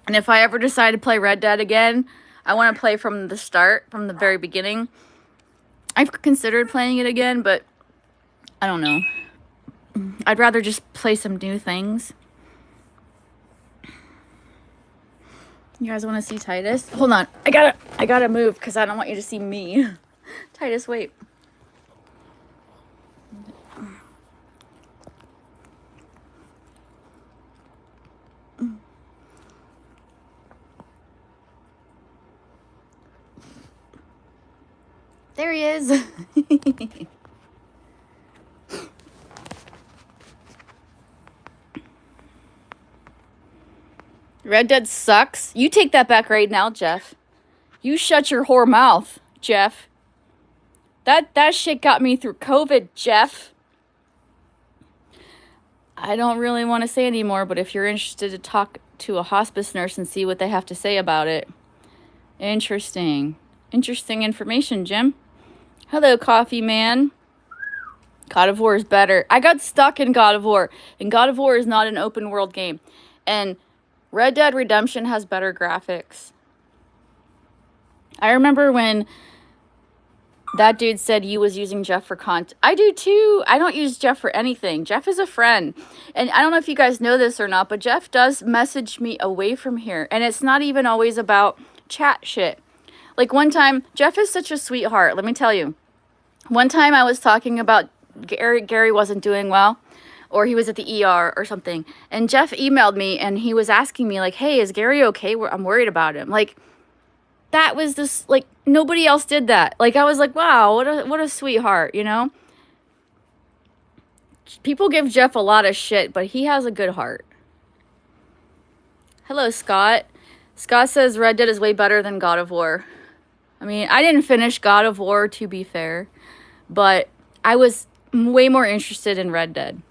A: And if I ever decide to play Red Dead again, I want to play from the start, from the very beginning. I've considered playing it again, but I don't know. I'd rather just play some new things. You guys want to see Titus? Hold on. I gotta move because I don't want you to see me. Titus, wait. There he is. Red Dead sucks. You take that back right now, Jeff. You shut your whore mouth, Jeff. That shit got me through COVID, Jeff. I don't really want to say anymore, but if you're interested to talk to a hospice nurse and see what they have to say about it. Interesting. Interesting information, Jim. Hello, Coffee Man. God of War is better. I got stuck in God of War, and God of War is not an open world game. And Red Dead Redemption has better graphics. I remember when that dude said you was using Jeff for content. I do too. I don't use Jeff for anything. Jeff is a friend. And I don't know if you guys know this or not, but Jeff does message me away from here. And it's not even always about chat shit. Like one time, Jeff is such a sweetheart. Let me tell you. One time I was talking about Gary wasn't doing well, or he was at the ER or something. And Jeff emailed me and he was asking me like, hey, is Gary okay? I'm worried about him. Like, that was this, like, nobody else did that. Like, I was like, wow, what a sweetheart, you know? People give Jeff a lot of shit, but he has a good heart. Hello, Scott. Scott says Red Dead is way better than God of War. I mean, I didn't finish God of War, to be fair, but I was way more interested in Red Dead.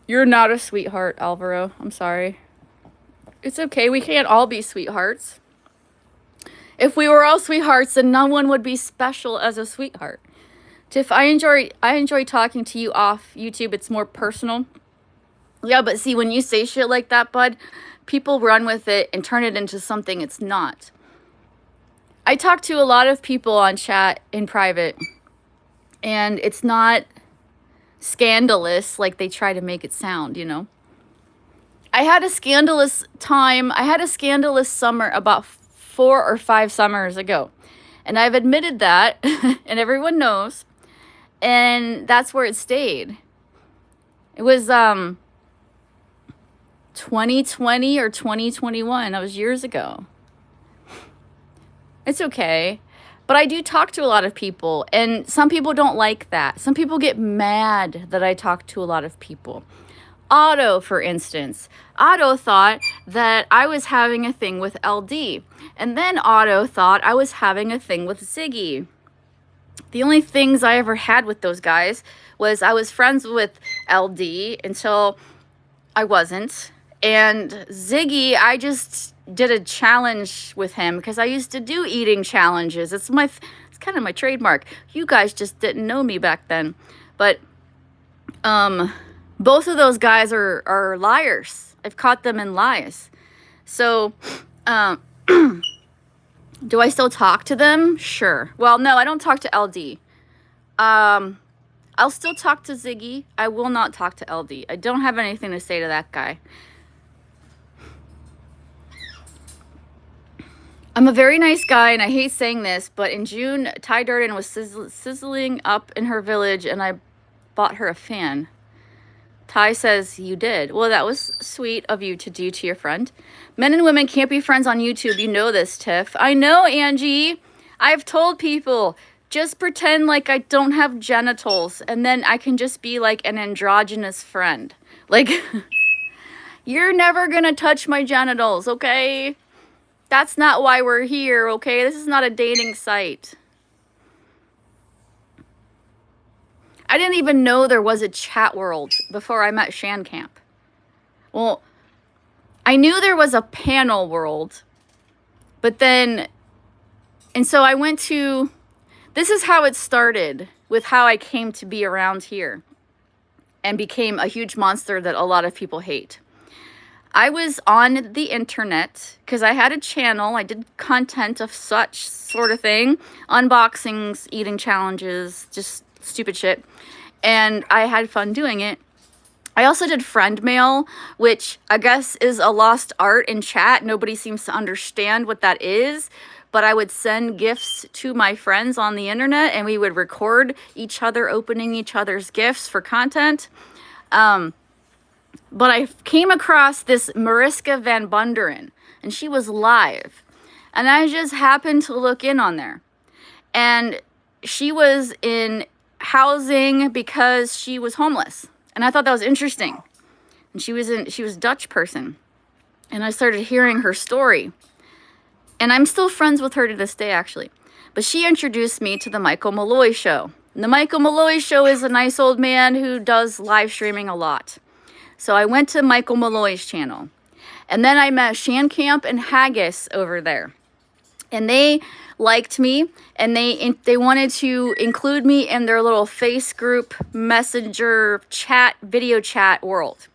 A: You're not a sweetheart, Alvaro. I'm sorry. It's okay. We can't all be sweethearts. If we were all sweethearts, then no one would be special as a sweetheart. Tiff, I enjoy talking to you off YouTube. It's more personal. Yeah, but see, when you say shit like that, bud, people run with it and turn it into something it's not. I talk to a lot of people on chat in private, and it's not scandalous like they try to make it sound, you know? I had a scandalous time. I had a scandalous summer about 4 or 5 summers ago. And I've admitted that, and everyone knows. And that's where it stayed. It was 2020 or 2021. That was years ago. It's okay. But I do talk to a lot of people, and some people don't like that. Some people get mad that I talk to a lot of people. Otto, for instance. Otto thought that I was having a thing with LD. And then Otto thought I was having a thing with Ziggy. The only things I ever had with those guys was I was friends with LD until I wasn't. And Ziggy, I just did a challenge with him because I used to do eating challenges. It's kind of my trademark. You guys just didn't know me back then. But both of those guys are liars. I've caught them in lies. So, do I still talk to them? Sure. Well, no, I don't talk to LD. I'll still talk to Ziggy. I will not talk to LD. I don't have anything to say to that guy. I'm a very nice guy, and I hate saying this, but in June, Ty Durden was sizzling up in her village, and I bought her a fan. Ty says, you did. Well, that was sweet of you to do to your friend. Men and women can't be friends on YouTube. You know this, Tiff. I know, Angie. I've told people, just pretend like I don't have genitals, and then I can just be like an androgynous friend. Like, you're never gonna touch my genitals, okay? That's not why we're here, okay? This is not a dating site. I didn't even know there was a chat world before I met Shancamp. Well, I knew there was a panel world, but then, and so I went to, this is how it started with how I came to be around here and became a huge monster that a lot of people hate. I was on the internet because I had a channel. I did content of such sort of thing, unboxings, eating challenges, just stupid shit. And I had fun doing it. I also did friend mail, which I guess is a lost art in chat. Nobody seems to understand what that is. But I would send gifts to my friends on the internet, and we would record each other opening each other's gifts for content. But I came across this Mariska Van Bunderen, and she was live. And I just happened to look in on there. And she was in housing because she was homeless. And I thought that was interesting. And she was a Dutch person. And I started hearing her story. And I'm still friends with her to this day, actually. But she introduced me to the Michael Malloy Show. And the Michael Malloy Show is a nice old man who does live streaming a lot. So I went to Michael Malloy's channel. And then I met Shankamp and Haggis over there. And they liked me, and they wanted to include me in their little face group messenger chat, video chat world.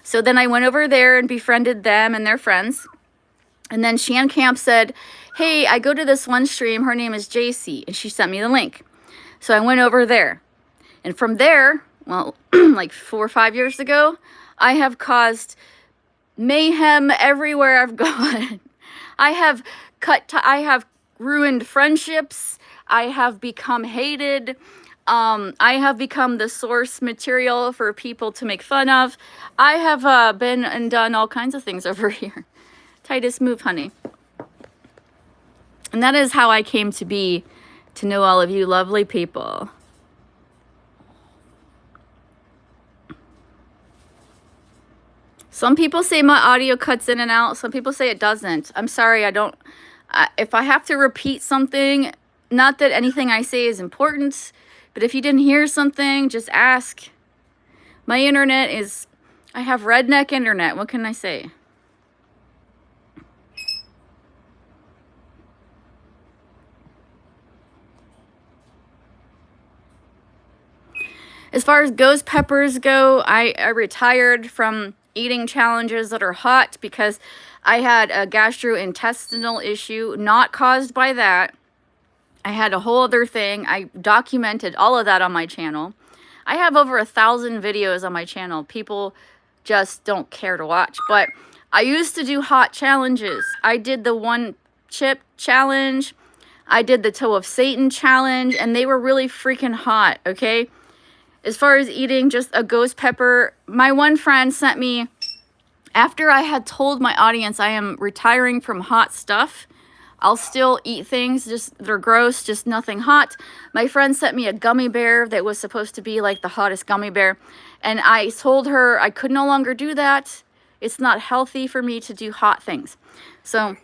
A: So then I went over there and befriended them and their friends. And then Shankamp said, hey, I go to this one stream. Her name is JC. And she sent me the link. So I went over there. And from there, well, like 4 or 5 years ago, I have caused mayhem everywhere I've gone. I have ruined friendships. I have become hated. I have become the source material for people to make fun of. I have been and done all kinds of things over here. Titus, move, honey. And that is how I came to be, to know all of you lovely people. Some people say my audio cuts in and out. Some people say it doesn't. I'm sorry, I don't. If I have to repeat something, not that anything I say is important, but if you didn't hear something, just ask. My internet is, I have redneck internet. What can I say? As far as ghost peppers go, I retired from eating challenges that are hot because I had a gastrointestinal issue, not caused by that. I had a whole other thing. I documented all of that on my channel. I have over 1,000 videos on my channel. People just don't care to watch. But I used to do hot challenges. I did the 1 chip challenge. I did the Toe of Satan challenge. And they were really freaking hot, okay? As far as eating just a ghost pepper, my one friend sent me, after I had told my audience I am retiring from hot stuff, I'll still eat things, just they're gross, just nothing hot. My friend sent me a gummy bear that was supposed to be like the hottest gummy bear. And I told her I could no longer do that. It's not healthy for me to do hot things. So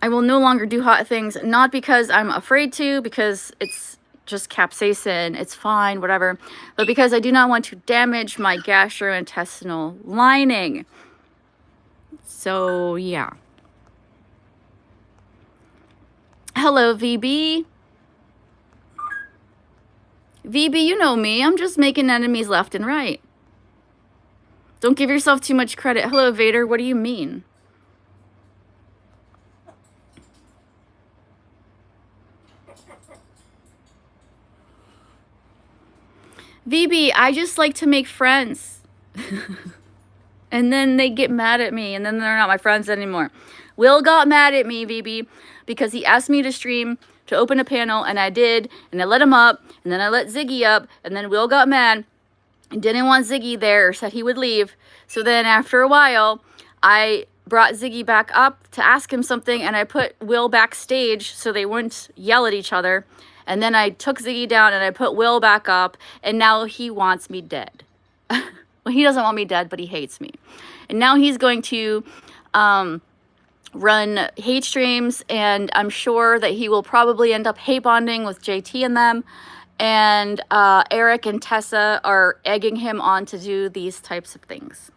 A: I will no longer do hot things, not because I'm afraid to, because it's just capsaicin, it's fine, whatever, but because I do not want to damage my gastrointestinal lining. So yeah. Hello, VB. VB, you know me. I'm just making enemies left and right. Don't give yourself too much credit. Hello, Vader. What do you mean? VB, I just like to make friends. And then they get mad at me, and then they're not my friends anymore. Will got mad at me, VB, because he asked me to stream, to open a panel, and I did, and I let him up, and then I let Ziggy up, and then Will got mad and didn't want Ziggy there, or said he would leave. So then after a while, I brought Ziggy back up to ask him something, and I put Will backstage so they wouldn't yell at each other. And then I took Ziggy down and I put Will back up, and now he wants me dead. Well, he doesn't want me dead, but he hates me. And now he's going to run hate streams, and I'm sure that he will probably end up hate bonding with JT and them. And Eric and Tessa are egging him on to do these types of things.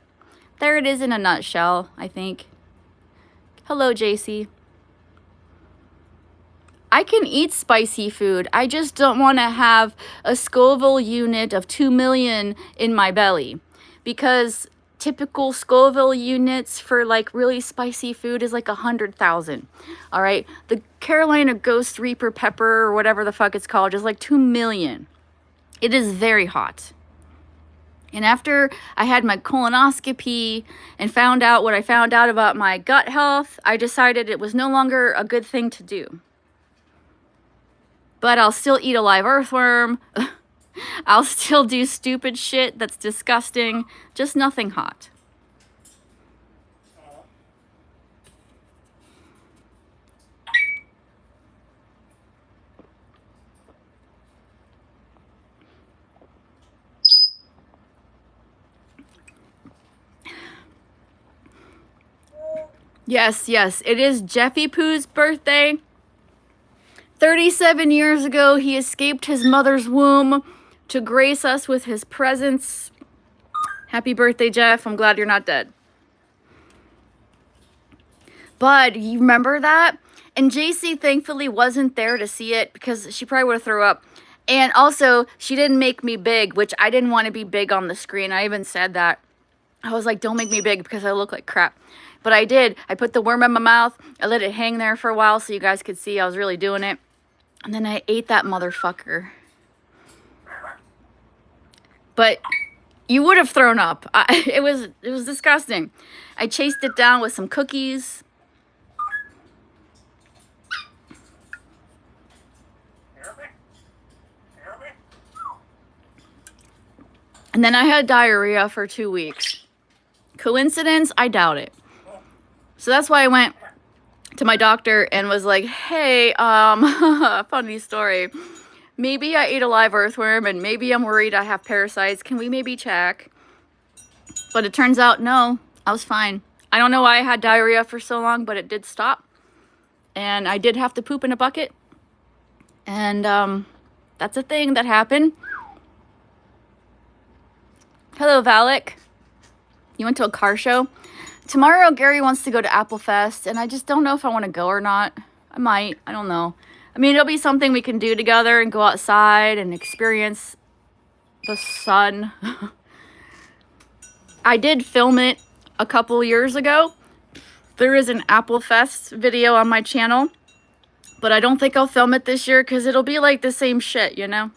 A: There it is in a nutshell, I think. Hello, JC. I can eat spicy food. I just don't want to have a Scoville unit of 2 million in my belly, because typical Scoville units for like really spicy food is like 100,000. All right. The Carolina Ghost Reaper pepper or whatever the fuck it's called is like 2 million. It is very hot. And after I had my colonoscopy and found out what I found out about my gut health, I decided it was no longer a good thing to do. But I'll still eat a live earthworm. I'll still do stupid shit that's disgusting, just nothing hot. Yes, it is Jeffy Pooh's birthday. 37 years ago, he escaped his mother's womb to grace us with his presence. Happy birthday, Jeff. I'm glad you're not dead. But you remember that? And JC thankfully wasn't there to see it because she probably would have threw up. And also, she didn't make me big, which I didn't want to be big on the screen. I even said that. I was like, don't make me big because I look like crap. But I did. I put the worm in my mouth. I let it hang there for a while so you guys could see I was really doing it. And then I ate that motherfucker. But you would have thrown up. It was disgusting. I chased it down with some cookies. And then I had diarrhea for 2 weeks. Coincidence? I doubt it. So that's why I went to my doctor and was like, hey, funny story. Maybe I ate a live earthworm and maybe I'm worried I have parasites. Can we maybe check? But it turns out, no, I was fine. I don't know why I had diarrhea for so long, but it did stop. And I did have to poop in a bucket. And that's a thing that happened. Hello, Valak. You went to a car show? Tomorrow, Gary wants to go to Applefest, and I just don't know if I want to go or not. I might. I don't know. I mean, it'll be something we can do together and go outside and experience the sun. I did film it a couple years ago. There is an Applefest video on my channel, but I don't think I'll film it this year because it'll be like the same shit, you know?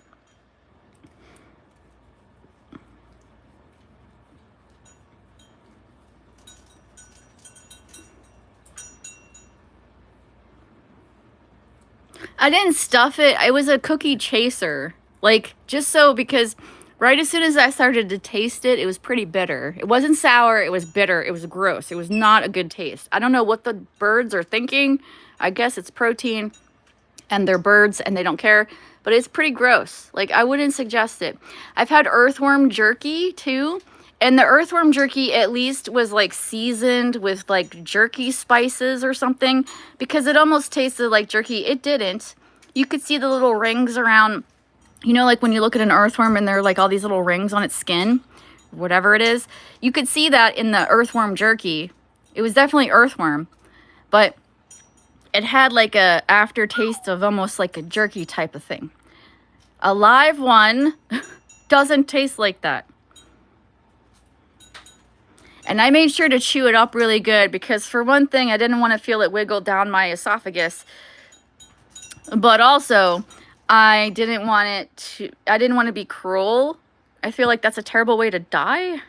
A: I didn't stuff it. It was a cookie chaser. Like, just so, because right as soon as I started to taste it, it was pretty bitter. It wasn't sour. It was bitter. It was gross. It was not a good taste. I don't know what the birds are thinking. I guess it's protein and they're birds and they don't care. But it's pretty gross. Like, I wouldn't suggest it. I've had earthworm jerky, too. And the earthworm jerky at least was like seasoned with like jerky spices or something, because it almost tasted like jerky. It didn't. You could see the little rings around, you know, like when you look at an earthworm and there are like all these little rings on its skin, whatever it is. You could see that in the earthworm jerky. It was definitely earthworm, but it had like a aftertaste of almost like a jerky type of thing. A live one doesn't taste like that. And I made sure to chew it up really good because, for one thing, I didn't want to feel it wiggle down my esophagus. But also, I didn't want to be cruel. I feel like that's a terrible way to die.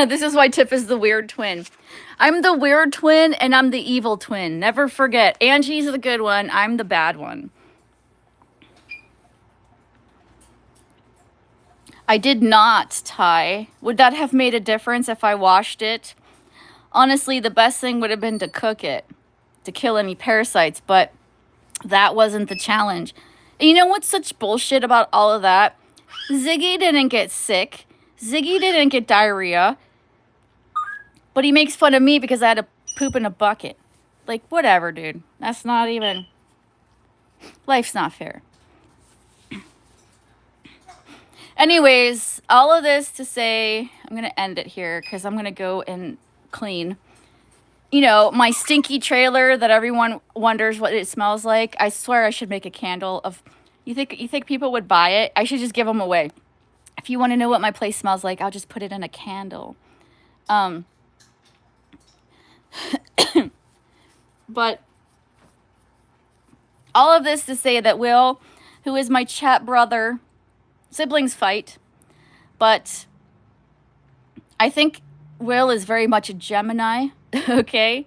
A: This is why Tiff is the weird twin. I'm the weird twin and I'm the evil twin. Never forget. Angie's the good one. I'm the bad one. I did not tie. Would that have made a difference if I washed it? Honestly, the best thing would have been to cook it, to kill any parasites, but that wasn't the challenge. And you know what's such bullshit about all of that? Ziggy didn't get sick. Ziggy didn't get diarrhea. But he makes fun of me because I had to poop in a bucket. Like, whatever, dude. That's not even... Life's not fair. Anyways, all of this to say, I'm going to end it here because I'm going to go and clean. You know, my stinky trailer that everyone wonders what it smells like. I swear I should make a candle of... You think people would buy it? I should just give them away. If you want to know what my place smells like, I'll just put it in a candle. But all of this to say that Will, who is my chat brother, siblings fight, but I think Will is very much a Gemini, okay?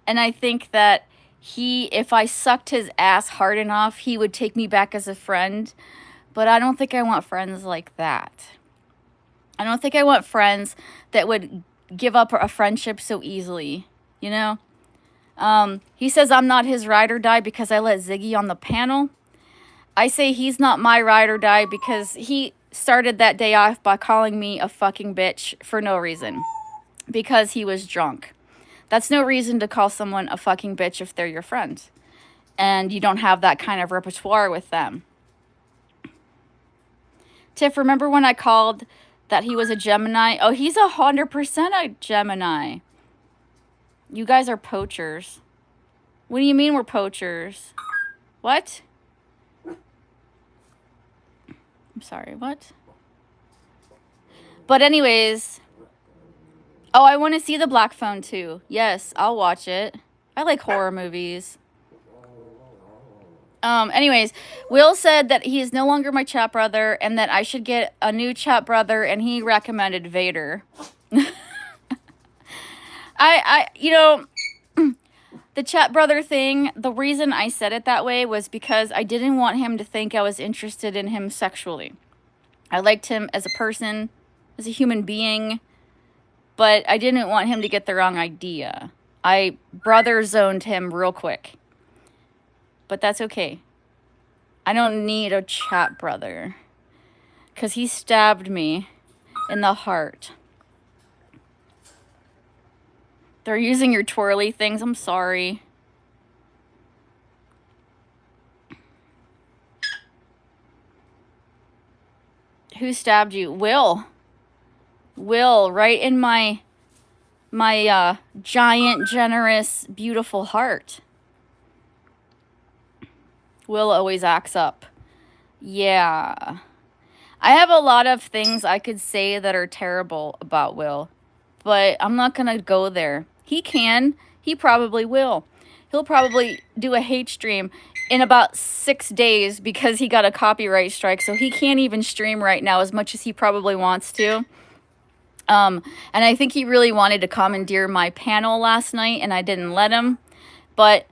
A: And I think that if I sucked his ass hard enough, he would take me back as a friend. But I don't think I want friends like that. I don't think I want friends that would give up a friendship so easily, you know? He says I'm not his ride or die because I let Ziggy on the panel. I say he's not my ride or die because he started that day off by calling me a fucking bitch for no reason. Because he was drunk. That's no reason to call someone a fucking bitch if they're your friend. And you don't have that kind of repertoire with them. Tiff, remember when I called that he was a Gemini? Oh, he's 100% a Gemini. You guys are poachers. What do you mean we're poachers? What? I'm sorry, what? But anyways... Oh, I want to see the Black Phone too. Yes, I'll watch it. I like horror movies. Anyways, Will said that he is no longer my chat brother and that I should get a new chat brother, and he recommended Vader. You know, the chat brother thing, the reason I said it that way was because I didn't want him to think I was interested in him sexually. I liked him as a person, as a human being, but I didn't want him to get the wrong idea. I brother zoned him real quick. But that's okay. I don't need a chat brother. Because he stabbed me in the heart. They're using your twirly things. I'm sorry. Who stabbed you? Will. Will, right in my giant, generous, beautiful heart. Will always acts up. Yeah. I have a lot of things I could say that are terrible about Will, but I'm not going to go there. He can. He probably will. He'll probably do a hate stream in about 6 days because he got a copyright strike, so he can't even stream right now as much as he probably wants to. And I think he really wanted to commandeer my panel last night, and I didn't let him. But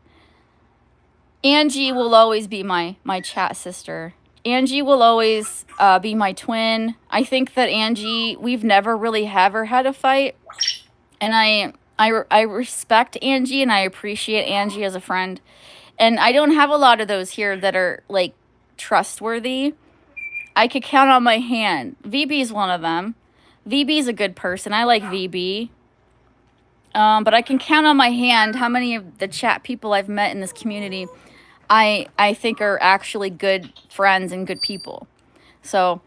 A: Angie will always be my chat sister. Angie will always be my twin. I think that Angie, we've never really ever had a fight. And I respect Angie and I appreciate Angie as a friend. And I don't have a lot of those here that are, like, trustworthy. I could count on my hand. VB is one of them. VB is a good person. I like VB. But I can count on my hand how many of the chat people I've met in this community I think are actually good friends and good people. So,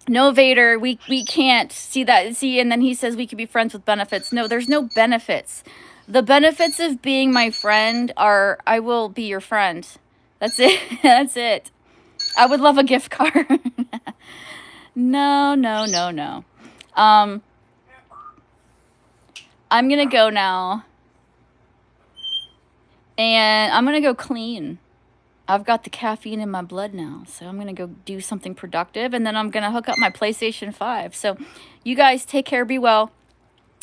A: no Vader, we can't see that. See, and then he says we could be friends with benefits. No, there's no benefits. The benefits of being my friend are I will be your friend. That's it. That's it. I would love a gift card. No. I'm going to go now. And I'm going to go clean. I've got the caffeine in my blood now. So I'm going to go do something productive. And then I'm going to hook up my PlayStation 5. So you guys take care. Be well.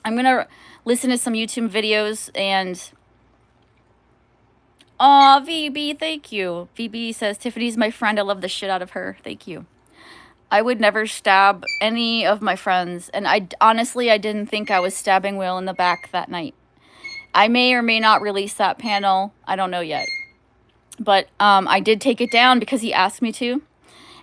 A: I'm going to listen to some YouTube videos. And... Aw, VB, thank you. VB says, Tiffany's my friend. I love the shit out of her. Thank you. I would never stab any of my friends. And honestly, I didn't think I was stabbing Will in the back that night. I may or may not release that panel. I don't know yet. But I did take it down because he asked me to.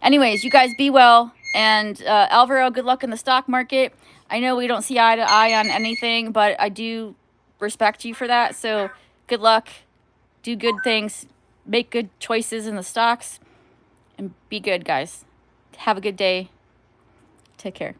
A: Anyways, you guys be well. And Alvaro, good luck in the stock market. I know we don't see eye to eye on anything, but I do respect you for that. So good luck, do good things, make good choices in the stocks, and be good, guys. Have a good day. Take care.